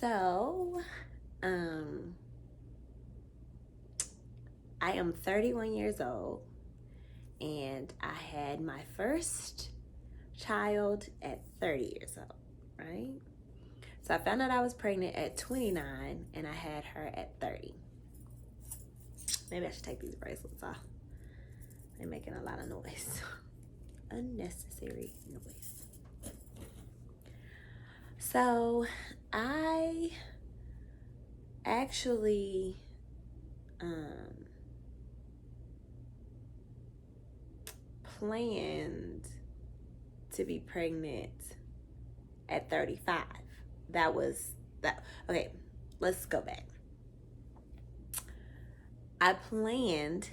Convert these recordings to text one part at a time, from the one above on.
So, I am 31 years old, and I had my first child at 30 years old, right? So I found out I was pregnant at 29, and I had her at 30. Maybe I should take these bracelets off. They're making a lot of noise. Unnecessary noise. So I actually planned to be pregnant at 35. That was that. Okay, let's go back. I planned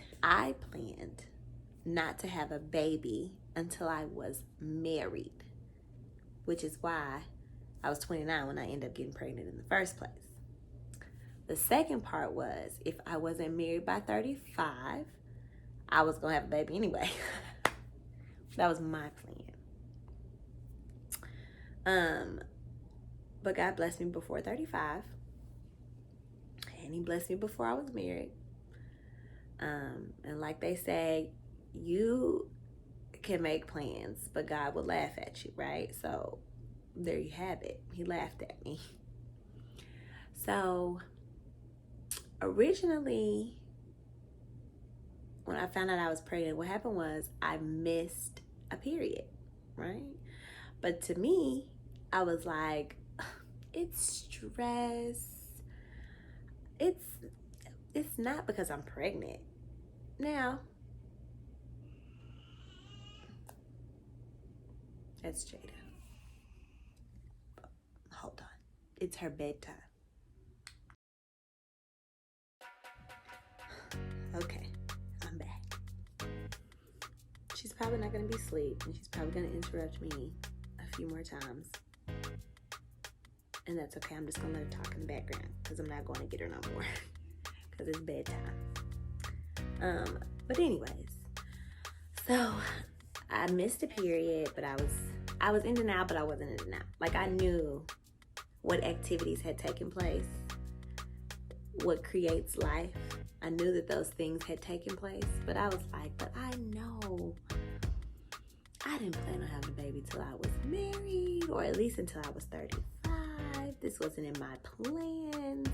not to have a baby until I was married, which is why I was 29 when I ended up getting pregnant in the first place. The second part was, if I wasn't married by 35, I was gonna have a baby anyway. That was my plan. But God blessed me before 35, and He blessed me before I was married. And like they say, you can make plans, but God will laugh at you, right? So there you have it. He laughed at me. So originally, when I found out I was pregnant, what happened was I missed a period, right? But to me, I was like, it's stress. It's not because I'm pregnant. Now, that's Jaida. Hold on. It's her bedtime. Okay, I'm back. She's probably not going to be asleep, and she's probably going to interrupt me a few more times. And that's okay. I'm just going to let her talk in the background because I'm not going to get her no more because it's bedtime. But anyways, so I missed a period, but I was in denial, but I wasn't in denial. Like, I knew what activities had taken place, what creates life. I knew that those things had taken place, but I was like, but I know I didn't plan on having a baby till I was married, or at least until I was 35. This wasn't in my plans.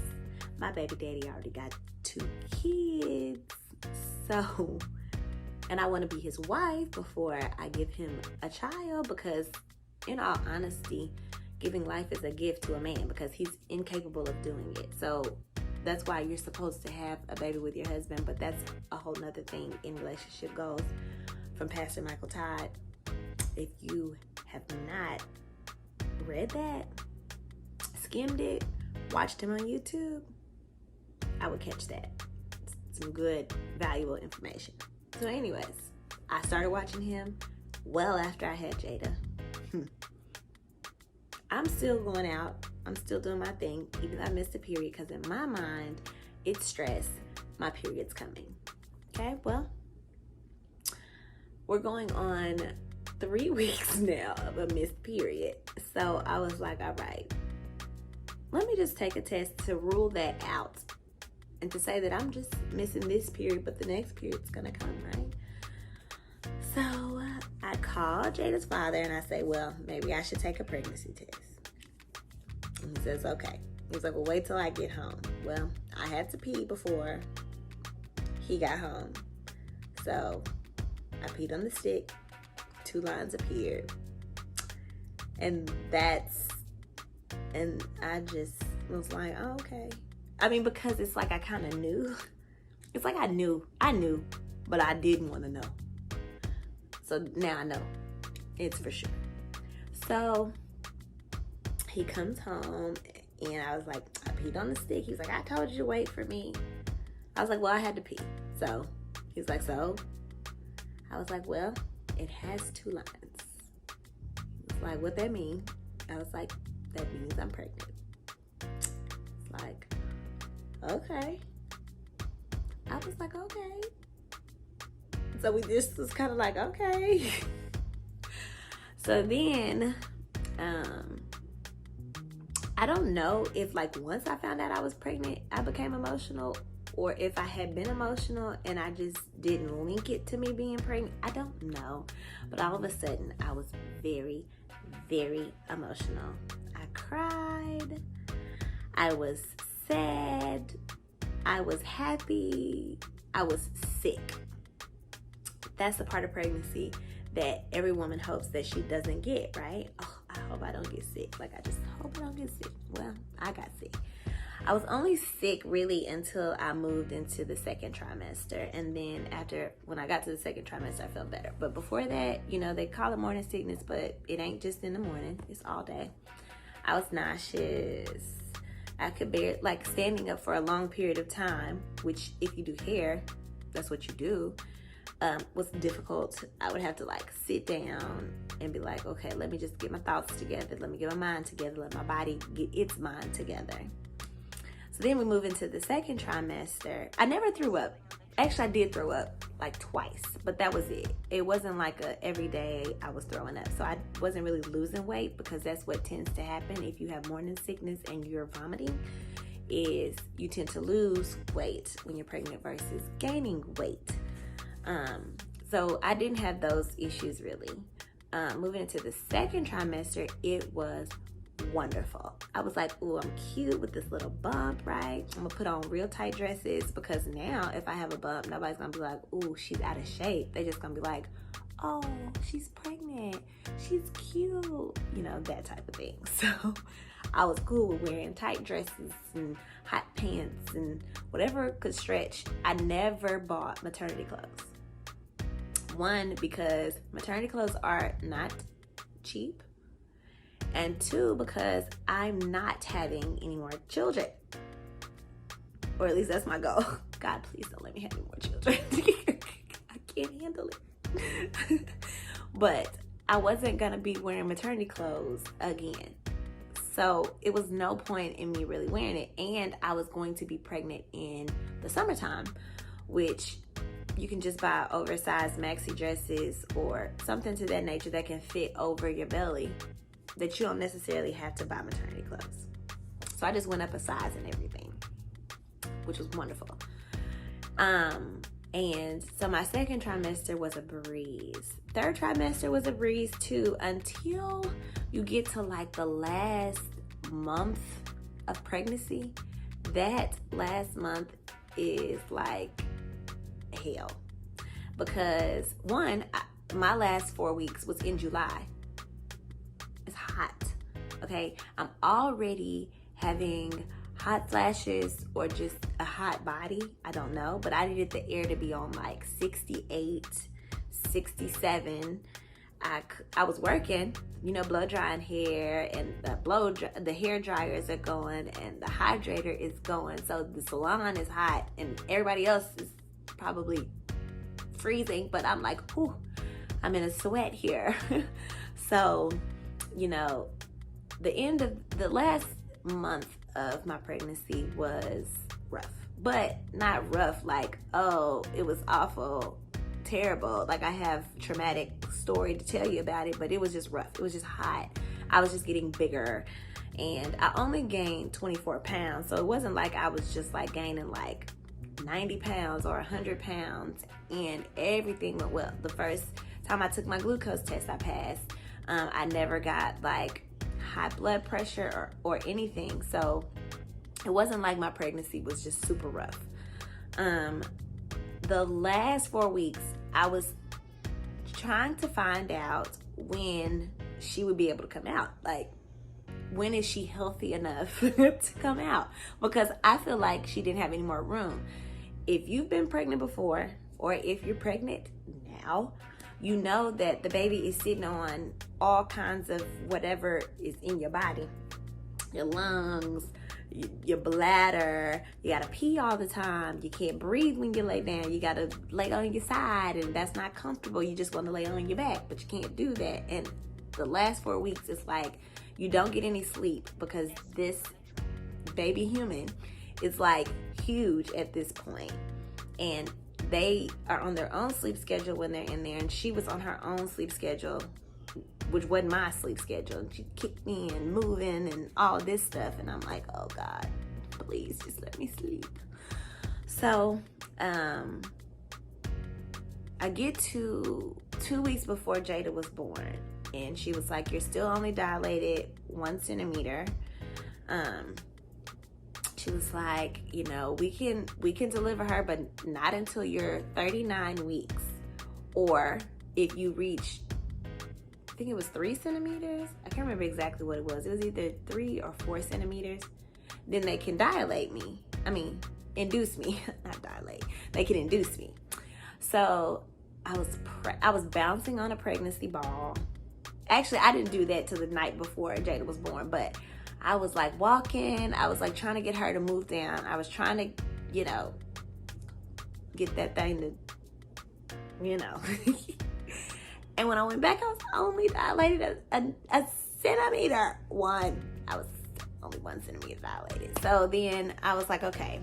My baby daddy already got 2 kids. So, and I want to be his wife before I give him a child, because in all honesty, giving life is a gift to a man because he's incapable of doing it. So that's why you're supposed to have a baby with your husband, but that's a whole nother thing in relationship goals from Pastor Michael Todd. If you have not read that, skimmed it, watched him on YouTube, I would catch that. Some good, valuable information. So anyways, I started watching him well after I had Jaida. I'm still going out. I'm still doing my thing, even though I missed a period, because in my mind, it's stress. My period's coming. Okay, well, we're going on 3 weeks now of a missed period. So I was like, all right, let me just take a test to rule that out and to say that I'm just missing this period, but the next period's gonna come, right? So I called Jada's father and I say, well, maybe I should take a pregnancy test. And he says, okay. He's like, well, wait till I get home. Well, I had to pee before he got home. So I peed on the stick, 2 lines appeared. And I just was like, oh, okay. I mean, because it's like I kind of knew. It's like I knew, but I didn't want to know. So now I know. It's for sure. So he comes home and I was like, I peed on the stick. He was like, I told you to wait for me. I was like, well, I had to pee. So he's like, so? I was like, well, it has 2 lines. He's like, what that mean? I was like, that means I'm pregnant. It's like, okay. I was like, okay. So we just was kind of like, okay. So then, I I don't know if like once I found out I was pregnant, I became emotional, or if I had been emotional and I just didn't link it to me being pregnant. I don't know. But all of a sudden, I was very, very emotional. I cried. I was sad. I was happy. I was sick. That's the part of pregnancy that every woman hopes that she doesn't get, right? Oh, I hope I don't get sick. Like, I just hope I don't get sick. Well, I got sick. I was only sick really until I moved into the second trimester. And then when I got to the second trimester, I felt better. But before that, you know, they call it morning sickness, but it ain't just in the morning. It's all day. I was nauseous. I could bear, like, standing up for a long period of time, which if you do hair, that's what you do, was difficult. I would have to like sit down and be like, okay, let me just get my thoughts together. Let me get my mind together. Let my body get its mind together. So then we move into the second trimester. I never threw up. Actually, I did throw up like twice, but that was it. It wasn't like every day I was throwing up. So I wasn't really losing weight, because that's what tends to happen if you have morning sickness and you're vomiting, is you tend to lose weight when you're pregnant versus gaining weight. So I didn't have those issues really. Moving into the second trimester, it was wonderful. I was like, ooh, I'm cute with this little bump, right? I'm gonna put on real tight dresses, because now if I have a bump, nobody's gonna be like, ooh, she's out of shape. They're just gonna be like, oh, she's pregnant, she's cute, you know, that type of thing. So I was cool with wearing tight dresses and hot pants and whatever could stretch. I never bought maternity clothes. One, because maternity clothes are not cheap. And two, because I'm not having any more children. Or at least that's my goal. God, please don't let me have any more children. I can't handle it. But I wasn't gonna be wearing maternity clothes again. So it was no point in me really wearing it. And I was going to be pregnant in the summertime, which you can just buy oversized maxi dresses or something to that nature that can fit over your belly, that you don't necessarily have to buy maternity clothes. So I just went up a size and everything, which was wonderful. And so my second trimester was a breeze. Third trimester was a breeze too, until you get to like the last month of pregnancy. That last month is like hell, because one, my last 4 weeks was in July. It's hot, okay? I'm already having hot flashes or just a hot body. I don't know, but I needed the air to be on like 68, 67. I was working, you know, blow drying hair, and the hair dryers are going and the hydrator is going. So the salon is hot and everybody else is probably freezing, but I'm like, whew, I'm in a sweat here. So, you know, the end of the last month of my pregnancy was rough, but not rough like, oh, it was awful, terrible, like I have traumatic story to tell you about it, but it was just rough. It was just hot. I was just getting bigger, and I only gained 24 pounds. So it wasn't like I was just like gaining like 90 pounds or 100 pounds and everything went well. The first time I took my glucose test, I passed. I never got like high blood pressure or anything. So it wasn't like my pregnancy was just super rough. The last 4 weeks, I was trying to find out when she would be able to come out. Like, when is she healthy enough to come out? Because I feel like she didn't have any more room. If you've been pregnant before, or if you're pregnant now, you know that the baby is sitting on all kinds of whatever is in your body. Your lungs, your bladder, you gotta pee all the time, you can't breathe when you lay down, you gotta lay on your side, and that's not comfortable. You just wanna lay on your back, but you can't do that. And the last 4 weeks, it's like you don't get any sleep, because this baby human is like huge at this point, and they are on their own sleep schedule when they're in there, and she was on her own sleep schedule which wasn't my sleep schedule. And she kicked me and moving and all this stuff. And I'm like, oh God, please just let me sleep. So I get to 2 weeks before Jaida was born, and she was like, you're still only dilated 1 centimeter. She was like, you know, we can deliver her, but not until you're 39 weeks. Or if you reach, I think it was 3 centimeters. I can't remember exactly what it was. It was either 3 or 4 centimeters. Then they can induce me, not dilate. They can induce me. So I was bouncing on a pregnancy ball. Actually, I didn't do that till the night before Jaida was born, but I was like walking. I was like trying to get her to move down. I was trying to, you know, get that thing to, you know. And when I went back, I was only dilated a centimeter. I was only 1 centimeter dilated. So then I was like, okay,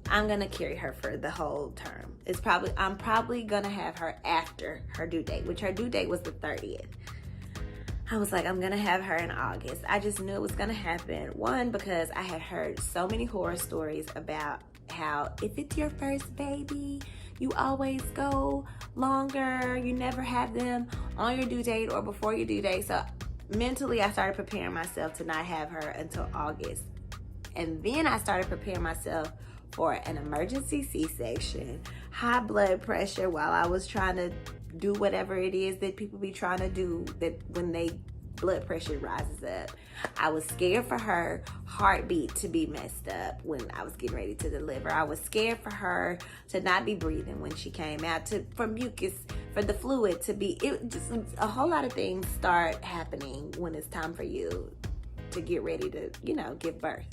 I'm gonna carry her for the whole term. I'm probably gonna have her after her due date, which her due date was the 30th. I was like, I'm gonna have her in August. I just knew it was gonna happen. One, because I had heard so many horror stories about how if it's your first baby, you always go longer. You never have them on your due date or before your due date. So mentally, I started preparing myself to not have her until August. And then I started preparing myself for an emergency C-section, high blood pressure while I was trying to do whatever it is that people be trying to do that when they blood pressure rises up. I was scared for her heartbeat to be messed up when I was getting ready to deliver. I was scared for her to not be breathing when she came out, for mucus, for the fluid to be, it just a whole lot of things start happening when it's time for you to get ready to, you know, give birth.